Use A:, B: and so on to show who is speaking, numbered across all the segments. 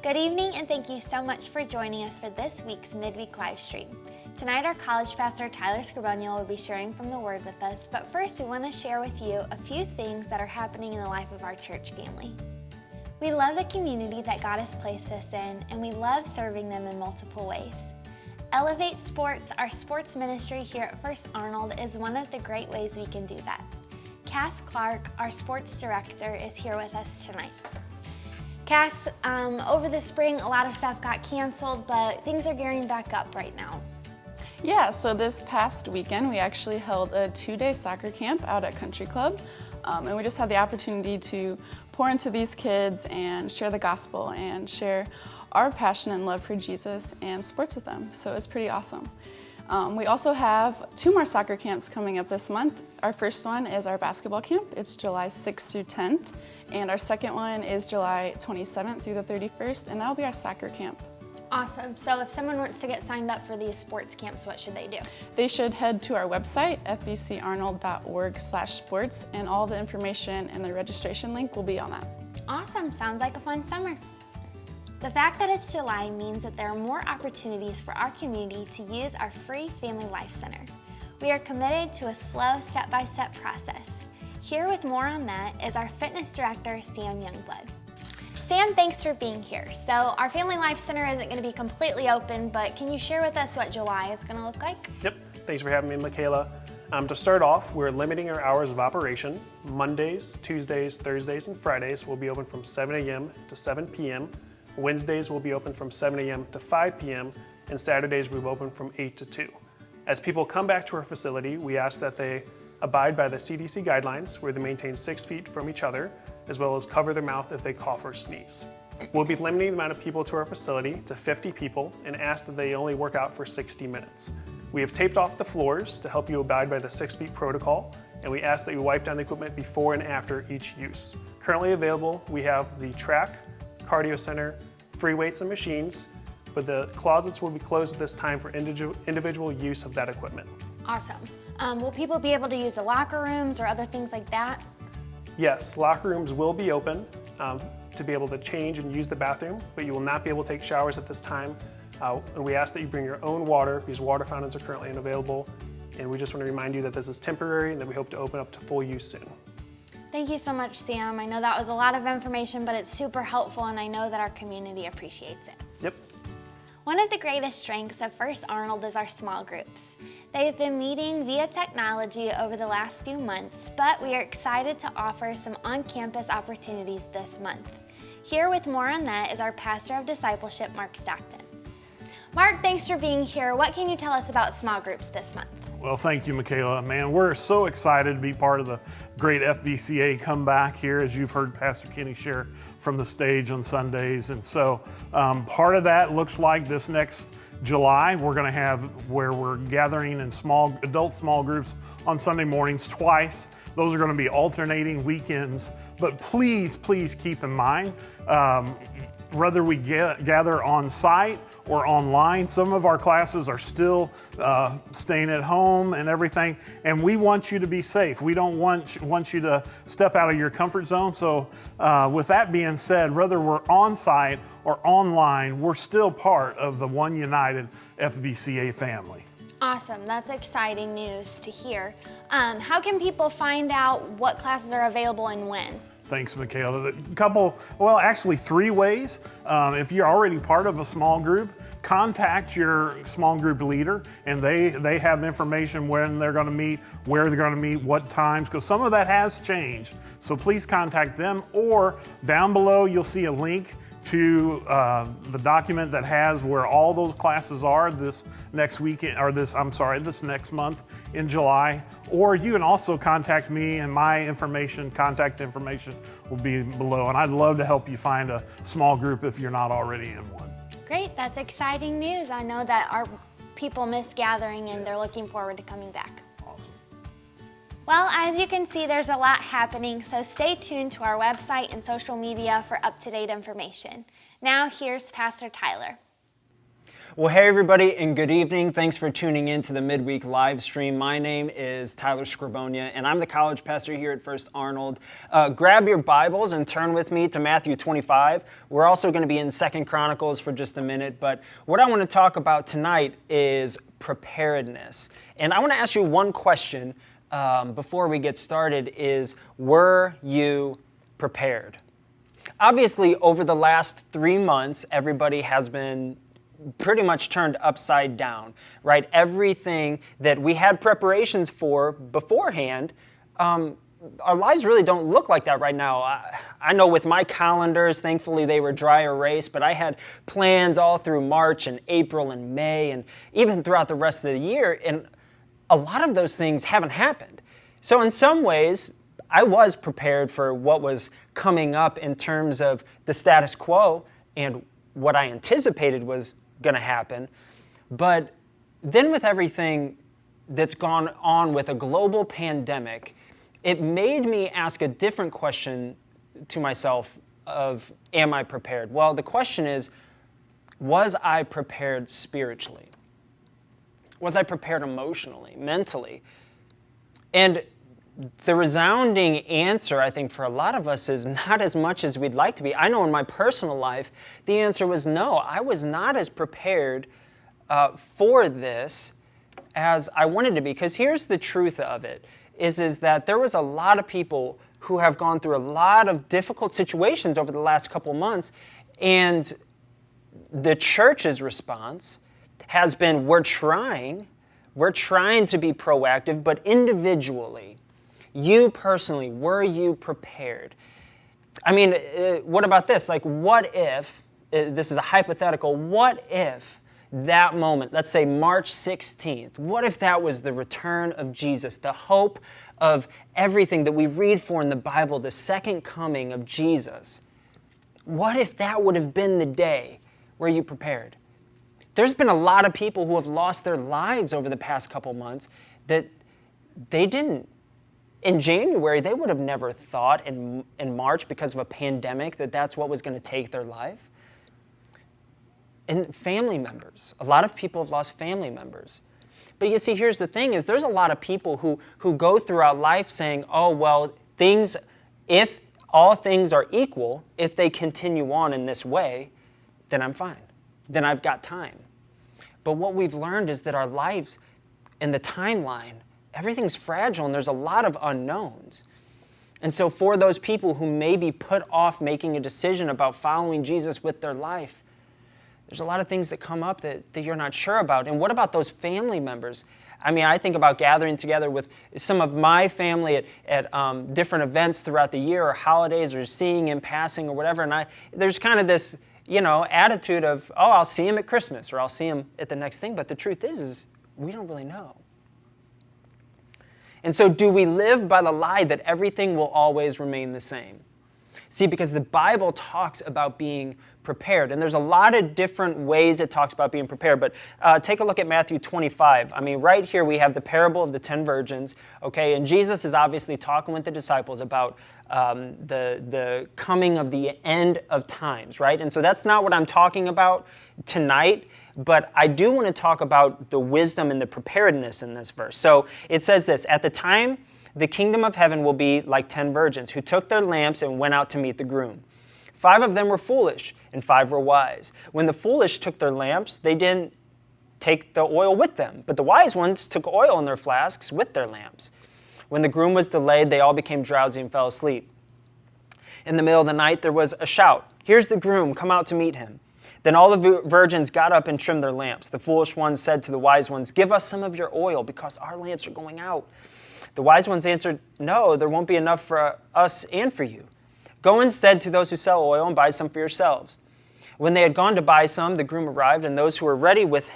A: Good evening, and thank you so much for joining us for this week's Midweek live stream. Tonight, our college pastor Tyler Skrobonja will be sharing from the Word with us, but first we want to share with you a few things that are happening in the life of our church family. We love the community that God has placed us in, and we love serving them in multiple ways. Elevate Sports, our sports ministry here at First Arnold, is one of the great ways we can do that. Cass Clark, our sports director, is here with us tonight. Cass, over the spring, a lot of stuff got canceled, but things are gearing back up right now.
B: Yeah, so this past weekend, we actually held a 2-day soccer camp out at Country Club, and we just had the opportunity to pour into these kids and share the gospel and share our passion and love for Jesus and sports with them, so it was pretty awesome. We also have 2 more soccer camps coming up this month. Our first one is our basketball camp. It's July 6th through 10th. And our second one is July 27th through the 31st, and that'll be our soccer camp.
A: Awesome. So if someone wants to get signed up for these sports camps, what should they do?
B: They should head to our website, fbcarnold.org/sports, and all the information and the registration link will be on that.
A: Awesome. Sounds like a fun summer. The fact that it's July means that there are more opportunities for our community to use our free Family Life Center. We are committed to a slow, step-by-step process. Here with more on that is our fitness director, Sam Youngblood. Sam, thanks for being here. So our Family Life Center isn't going to be completely open, but can you share with us what July is going to look like?
C: Yep, thanks for having me, Michaela. To start off, we're limiting our hours of operation. Mondays, Tuesdays, Thursdays, and Fridays will be open from 7 a.m. to 7 p.m. Wednesdays will be open from 7 a.m. to 5 p.m. and Saturdays will be open from 8 to 2. As people come back to our facility, we ask that they abide by the CDC guidelines where they maintain 6 feet from each other, as well as cover their mouth if they cough or sneeze. We'll be limiting the amount of people to our facility to 50 people and ask that they only work out for 60 minutes. We have taped off the floors to help you abide by the 6 feet protocol, and we ask that you wipe down the equipment before and after each use. Currently available, we have the track, cardio center, free weights and machines, but the closets will be closed at this time for individual use of that equipment.
A: Awesome. Will people be able to use the locker rooms or other things like that?
C: Yes, locker rooms will be open to be able to change and use the bathroom, but you will not be able to take showers at this time. And we ask that you bring your own water because water fountains are currently unavailable. And we just want to remind you that this is temporary and that we hope to open up to full use soon.
A: Thank you so much, Sam. I know that was a lot of information, but it's super helpful, and I know that our community appreciates it.
C: Yep.
A: One of the greatest strengths of First Arnold is our small groups. They've been meeting via technology over the last few months, but we are excited to offer some on-campus opportunities this month. Here with more on that is our pastor of discipleship, Mark Stockton. Mark, thanks for being here. What can you tell us about small groups this month?
D: Well, thank you, Michaela. Man, we're so excited to be part of the great FBCA comeback here, as you've heard Pastor Kenny share from the stage on Sundays. And so part of that looks like this next July, we're going to have where we're gathering in adult small groups on Sunday mornings twice. Those are going to be alternating weekends. But please keep in mind, whether we gather on site or online, some of our classes are still staying at home and everything, and we want you to be safe. We don't want you to step out of your comfort zone. So with that being said, whether we're on site or online, we're still part of the One United FBCA family.
A: Awesome, that's exciting news to hear. How can people find out what classes are available and when?
D: Thanks, Michaela. Actually 3 ways. If you're already part of a small group, contact your small group leader, and they have information when they're going to meet, where they're going to meet, what times, because some of that has changed. So please contact them, or down below you'll see a link to the document that has where all those classes are this next weekend, or this next month in July. Or you can also contact me, and my contact information will be below. And I'd love to help you find a small group if you're not already in one.
A: Great, that's exciting news. I know that our people miss gathering, and they're looking forward to coming back.
D: Awesome.
A: Well, as you can see, there's a lot happening, so stay tuned to our website and social media for up-to-date information. Now, here's Pastor Tyler.
E: Well, hey everybody, and good evening. Thanks for tuning in to the Midweek live stream. My name is Tyler Skrobonja, and I'm the college pastor here at First Arnold. Grab your Bibles and turn with me to Matthew 25. We're also going to be in 2 Chronicles for just a minute, but what I want to talk about tonight is preparedness. And I want to ask you one question before we get started is, were you prepared? Obviously, over the last 3 months, everybody has been pretty much turned upside down, right? Everything that we had preparations for beforehand, our lives really don't look like that right now. I know with my calendars, thankfully they were dry erase, but I had plans all through March and April and May and even throughout the rest of the year, and a lot of those things haven't happened. So in some ways, I was prepared for what was coming up in terms of the status quo and what I anticipated was going to happen. But then with everything that's gone on with a global pandemic, it made me ask a different question to myself of, am I prepared? Well, the question is, was I prepared spiritually? Was I prepared emotionally, mentally? And the resounding answer, I think, for a lot of us is not as much as we'd like to be. I know in my personal life, the answer was no. I was not as prepared for this as I wanted to be. Because here's the truth of it, is that there was a lot of people who have gone through a lot of difficult situations over the last couple months, and the church's response has been, we're trying to be proactive, but individually, you personally, were you prepared? I mean, what about this? Like, what if, this is a hypothetical, what if that moment, let's say March 16th, what if that was the return of Jesus, the hope of everything that we read for in the Bible, the second coming of Jesus? What if that would have been the day where you prepared? There's been a lot of people who have lost their lives over the past couple months that they didn't. In January, they would have never thought in March, because of a pandemic, that that's what was going to take their life. And family members. A lot of people have lost family members. But you see, here's the thing, is there's a lot of people who go throughout life saying, oh, well, if all things are equal, if they continue on in this way, then I'm fine. Then I've got time. But what we've learned is that our lives and the timeline, everything's fragile and there's a lot of unknowns. And so for those people who maybe put off making a decision about following Jesus with their life, there's a lot of things that come up that you're not sure about. And what about those family members? I mean, I think about gathering together with some of my family at different events throughout the year or holidays or seeing in passing or whatever. And there's kind of this, attitude of, oh, I'll see him at Christmas or I'll see him at the next thing. But the truth is we don't really know. And so do we live by the lie that everything will always remain the same? See, because the Bible talks about being prepared, and there's a lot of different ways it talks about being prepared, but take a look at Matthew 25. I mean, right here we have the parable of the 10 virgins, okay, and Jesus is obviously talking with the disciples about the coming of the end of times, right? And so that's not what I'm talking about tonight, but I do want to talk about the wisdom and the preparedness in this verse. So it says this, at the time, the kingdom of heaven will be like 10 virgins who took their lamps and went out to meet the groom. 5 of them were foolish and 5 were wise. When the foolish took their lamps, they didn't take the oil with them, but the wise ones took oil in their flasks with their lamps. When the groom was delayed, they all became drowsy and fell asleep. In the middle of the night, there was a shout, "Here's the groom, come out to meet him." Then all the virgins got up and trimmed their lamps. The foolish ones said to the wise ones, "Give us some of your oil, because our lamps are going out." The wise ones answered, "No, there won't be enough for us and for you. Go instead to those who sell oil and buy some for yourselves." When they had gone to buy some, the groom arrived, and those who were ready with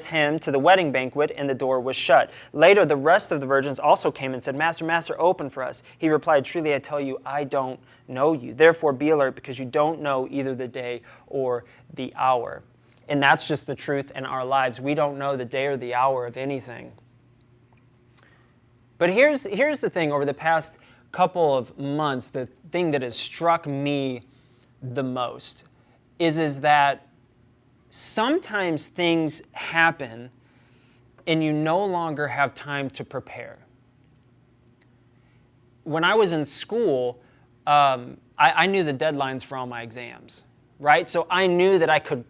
E: him to the wedding banquet, and the door was shut. Later, the rest of the virgins also came and said, "Master, Master, open for us." He replied, "Truly I tell you, I don't know you. Therefore be alert, because you don't know either the day or the hour." And that's just the truth in our lives. We don't know the day or the hour of anything. But here's the thing, over the past couple of months, the thing that has struck me the most is that sometimes things happen and you no longer have time to prepare. When I was in school, I knew the deadlines for all my exams, right? So I knew that I could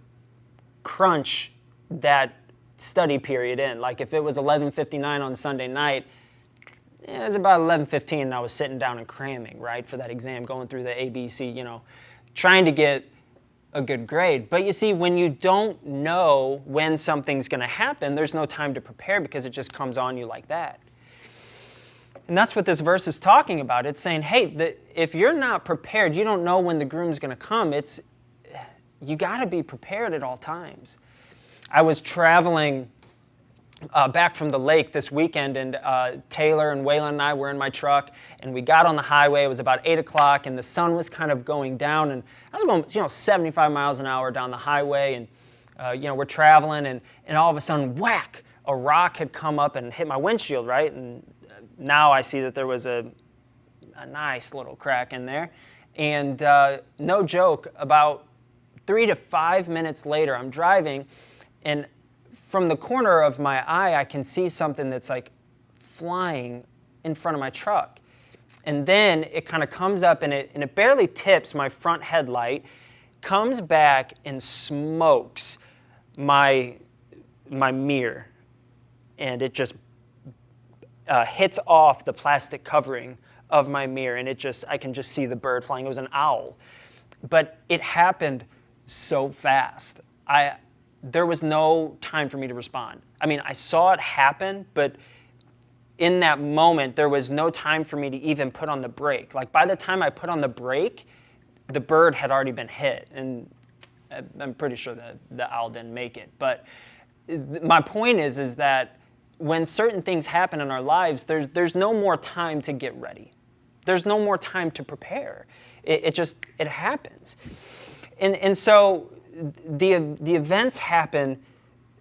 E: crunch that study period in. Like if it was 11:59 on Sunday night, it was about 11:15 and I was sitting down and cramming, right, for that exam, going through the ABC, trying to get a good grade. But you see, when you don't know when something's going to happen, there's no time to prepare because it just comes on you like that. And that's what this verse is talking about. It's saying, hey, if you're not prepared, you don't know when the groom's going to come. You got to be prepared at all times. I was traveling back from the lake this weekend, and Taylor and Waylon and I were in my truck, and we got on the highway. It was about 8 o'clock, and the sun was kind of going down, and I was going 75 miles an hour down the highway, and we're traveling, and all of a sudden, whack, a rock had come up and hit my windshield, right? And now I see that there was a nice little crack in there, and no joke, about 3 to 5 minutes later, I'm driving, and from the corner of my eye, I can see something that's like flying in front of my truck. And then it kind of comes up and it barely tips my front headlight, comes back and smokes my mirror. And it just hits off the plastic covering of my mirror, and I can just see the bird flying. It was an owl. But it happened so fast. There was no time for me to respond. I mean, I saw it happen, but in that moment, there was no time for me to even put on the brake. Like, by the time I put on the brake, the bird had already been hit, and I'm pretty sure that the owl didn't make it. But my point is that when certain things happen in our lives, there's no more time to get ready. There's no more time to prepare. It happens. And so the events happen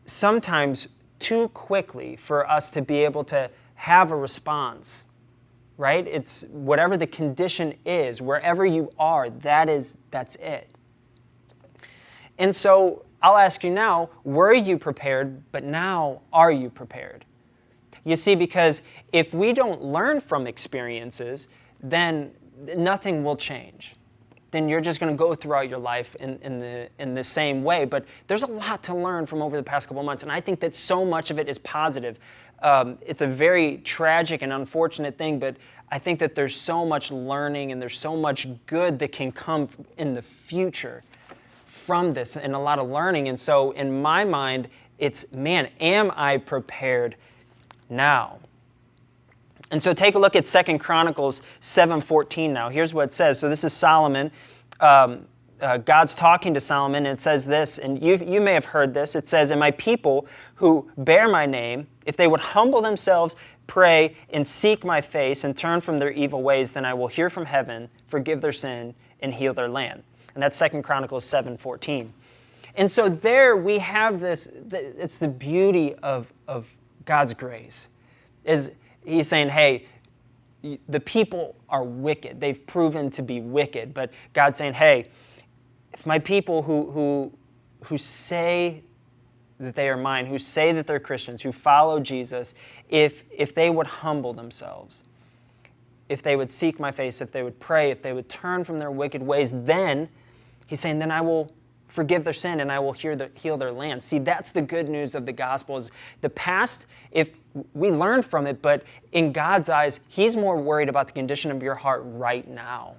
E: sometimes too quickly for us to be able to have a response, right? It's whatever the condition is, wherever you are, that's it. And so I'll ask you now, were you prepared, but now are you prepared? You see, because if we don't learn from experiences, then nothing will change. Then you're just going to go throughout your life in the same way. But there's a lot to learn from over the past couple of months, and I think that so much of it is positive. It's a very tragic and unfortunate thing, but I think that there's so much learning and there's so much good that can come in the future from this, and a lot of learning. And so in my mind, it's, man, am I prepared now? And so take a look at 2 Chronicles 7:14 now. Here's what it says. So this is Solomon. God's talking to Solomon, and it says this, and you may have heard this. It says, "And my people who bear my name, if they would humble themselves, pray, and seek my face, and turn from their evil ways, then I will hear from heaven, forgive their sin, and heal their land." And that's 2 Chronicles 7:14. And so there we have this, it's the beauty of God's grace. He's saying, hey, the people are wicked. They've proven to be wicked. But God's saying, hey, if my people who say that they are mine, who say that they're Christians, who follow Jesus, if they would humble themselves, if they would seek my face, if they would pray, if they would turn from their wicked ways, then, he's saying, then I will forgive their sin and I will heal their land. See, that's the good news of the gospel. Is the past, if we learn from it, but in God's eyes, he's more worried about the condition of your heart right now.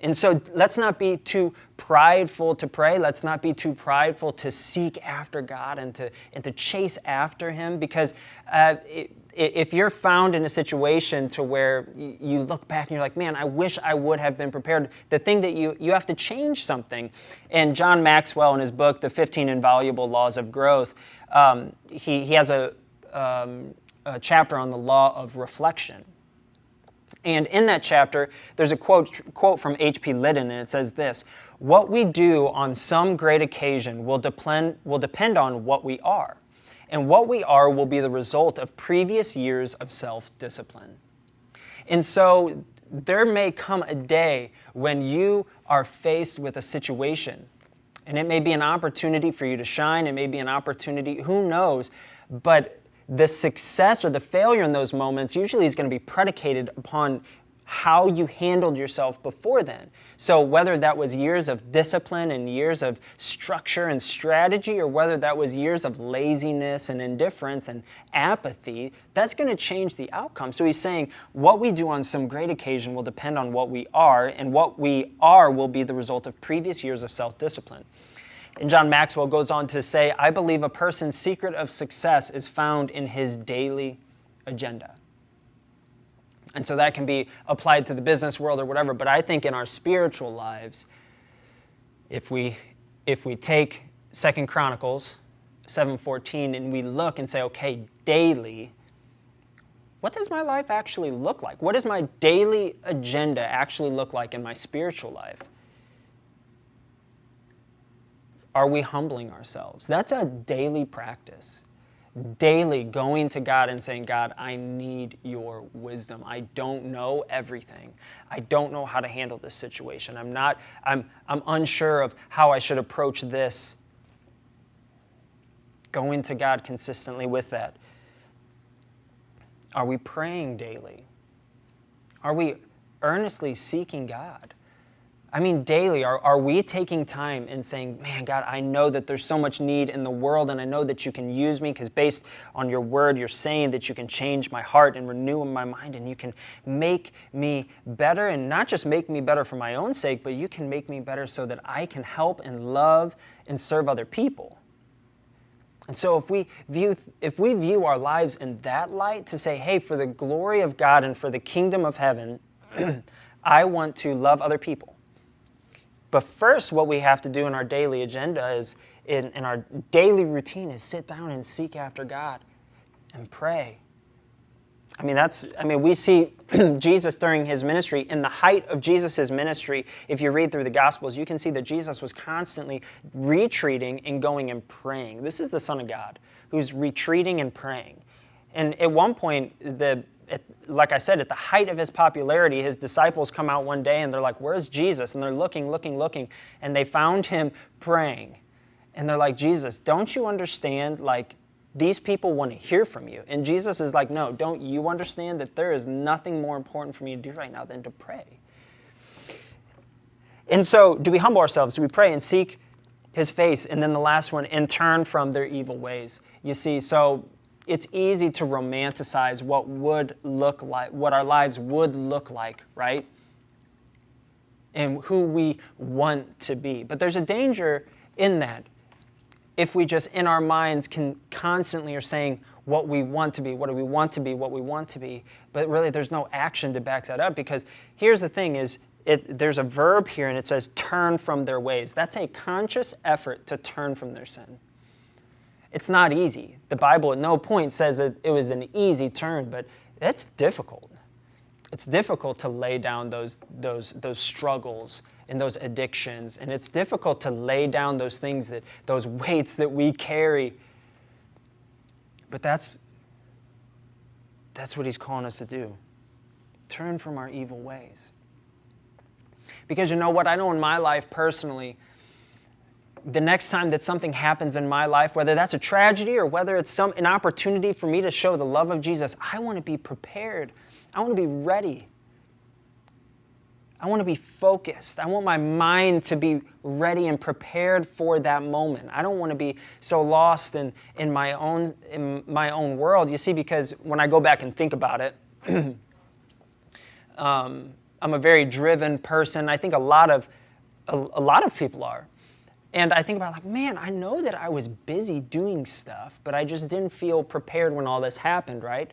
E: And so let's not be too prideful to pray. Let's not be too prideful to seek after God and to chase after him, because if you're found in a situation to where you look back and you're like, man, I wish I would have been prepared, the thing that you have to change something. And John Maxwell, in his book, The 15 Invaluable Laws of Growth, he has a chapter on the law of reflection. And in that chapter, there's a quote from H.P. Liddon, and it says this: "What we do on some great occasion will depend on what we are. And what we are will be the result of previous years of self-discipline." And so there may come a day when you are faced with a situation And it may be an opportunity for you to shine. It may be an opportunity, who knows? But the success or the failure in those moments usually is going to be predicated upon how you handled yourself before then. So whether that was years of discipline and years of structure and strategy, or whether that was years of laziness and indifference and apathy, that's going to change the outcome. So he's saying what we do on some great occasion will depend on what we are, and what we are will be the result of previous years of self-discipline. And John Maxwell goes on to say, I believe a person's secret of success is found in his daily agenda. And so that can be applied to the business world or whatever, but I think in our spiritual lives, if we take 2 Chronicles 7:14 and we look and say, okay, daily, what does my life actually look like? What does my daily agenda actually look like in my spiritual life? Are we humbling ourselves? That's a daily practice. Daily going to God and saying, God, I need your wisdom. I don't know everything. I don't know how to handle this situation. I'm unsure of how I should approach this. Going to God consistently with that. Are we praying daily? Are we earnestly seeking God? I mean, daily, are we taking time and saying, man, God, I know that there's so much need in the world, and I know that you can use me, because based on your word, you're saying that you can change my heart and renew my mind, and you can make me better, and not just make me better for my own sake, but you can make me better so that I can help and love and serve other people. And so if we view our lives in that light, to say, hey, for the glory of God and for the kingdom of heaven, I want to love other people. But first, what we have to do in our daily agenda is, in our daily routine, is sit down and seek after God and pray. We see Jesus during his ministry. In the height of Jesus' ministry, if you read through the Gospels, you can see that Jesus was constantly retreating and going and praying. This is the Son of God who's retreating and praying. And at one point, like I said, at the height of his popularity, his disciples come out one day and they're like, where's Jesus? And they're looking, and they found him praying. And they're like, Jesus, don't you understand, like, these people want to hear from you? And Jesus is like, no, don't you understand that there is nothing more important for me to do right now than to pray? And so, do we humble ourselves? Do we pray and seek his face? And then the last one, and turn from their evil ways. You see, so it's easy to romanticize what would look like, what our lives would look like, right? And who we want to be. But there's a danger in that. If we just, in our minds, can constantly are saying what we want to be, what do we want to be, what we want to be, but really there's no action to back that up, because here's the thing is, there's a verb here and it says turn from their ways. That's a conscious effort to turn from their sin. It's not easy. The Bible at no point says that it was an easy turn, but it's difficult. It's difficult to lay down those struggles and those addictions, and it's difficult to lay down those things, those weights that we carry. But that's what he's calling us to do. Turn from our evil ways. Because you know what? I know in my life personally, the next time that something happens in my life, whether that's a tragedy or whether it's an opportunity for me to show the love of Jesus, I want to be prepared. I want to be ready. I want to be focused. I want my mind to be ready and prepared for that moment. I don't want to be so lost in my own world. You see, because when I go back and think about it, I'm a very driven person. I think a lot of people are. And I think about, like, man, I know that I was busy doing stuff, but I just didn't feel prepared when all this happened, right?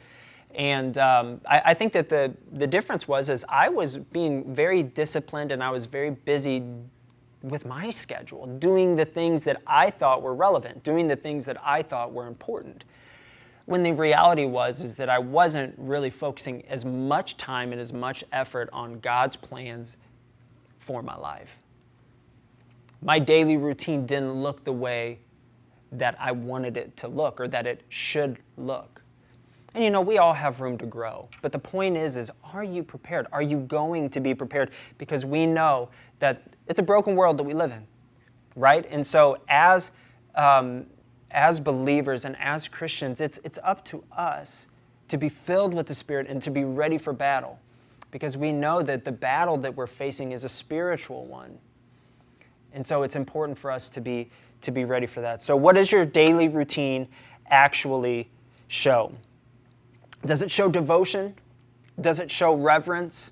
E: And I think that the difference is I was being very disciplined and I was very busy with my schedule, doing the things that I thought were relevant, doing the things that I thought were important. When the reality is that I wasn't really focusing as much time and as much effort on God's plans for my life. My daily routine didn't look the way that I wanted it to look or that it should look. And you know, we all have room to grow. But the point is are you prepared? Are you going to be prepared? Because we know that it's a broken world that we live in. right? And so as believers and as Christians, it's up to us to be filled with the Spirit and to be ready for battle, because we know that the battle that we're facing is a spiritual one. And so it's important for us to be ready for that. So what does your daily routine actually show? Does it show devotion? Does it show reverence?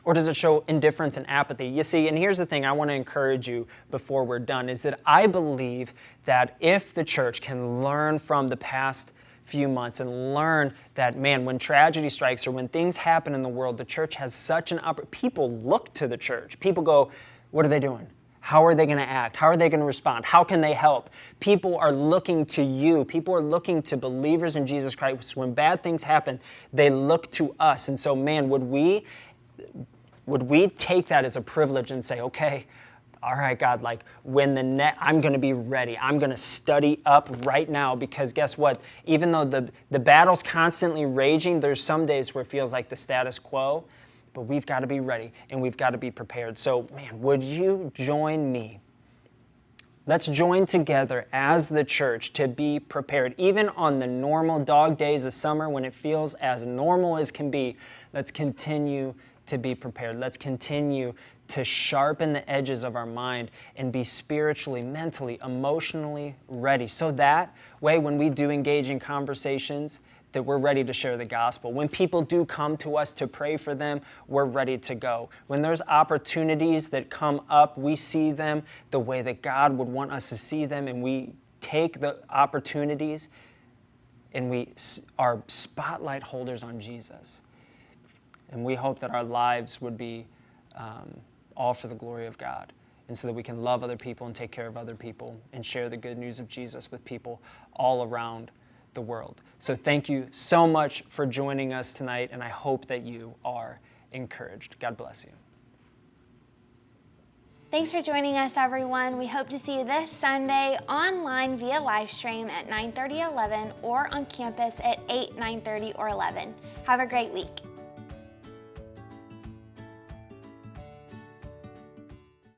E: Or does it show indifference and apathy? You see, and here's the thing I want to encourage you before we're done, is that I believe that if the church can learn from the past few months and learn that, man, when tragedy strikes or when things happen in the world, the church has such an opportunity. People look to the church. People go, what are they doing? How are they going to act? How are they going to respond? How can they help? People are looking to you. People are looking to believers in Jesus Christ. When bad things happen, they look to us. And so, man, would we take that as a privilege and say, okay, all right, God, like when I'm going to be ready. I'm going to study up right now, because guess what? Even though the battle's constantly raging, there's some days where it feels like the status quo, but we've got to be ready and we've got to be prepared. So, man, would you join me? Let's join together as the church to be prepared. Even on the normal dog days of summer when it feels as normal as can be, let's continue to be prepared. Let's continue to sharpen the edges of our mind and be spiritually, mentally, emotionally ready. So that way, when we do engage in conversations, that we're ready to share the gospel. When people do come to us to pray for them, we're ready to go. When there's opportunities that come up, we see them the way that God would want us to see them, and we take the opportunities and we are spotlight holders on Jesus. And we hope that our lives would be all for the glory of God, and so that we can love other people and take care of other people and share the good news of Jesus with people all around the world. So thank you so much for joining us tonight, and I hope that you are encouraged. God bless you.
A: Thanks for joining us, everyone. We hope to see you this Sunday online via live stream at 9:30, 11, or on campus at 8, 9:30, or 11. Have a great week.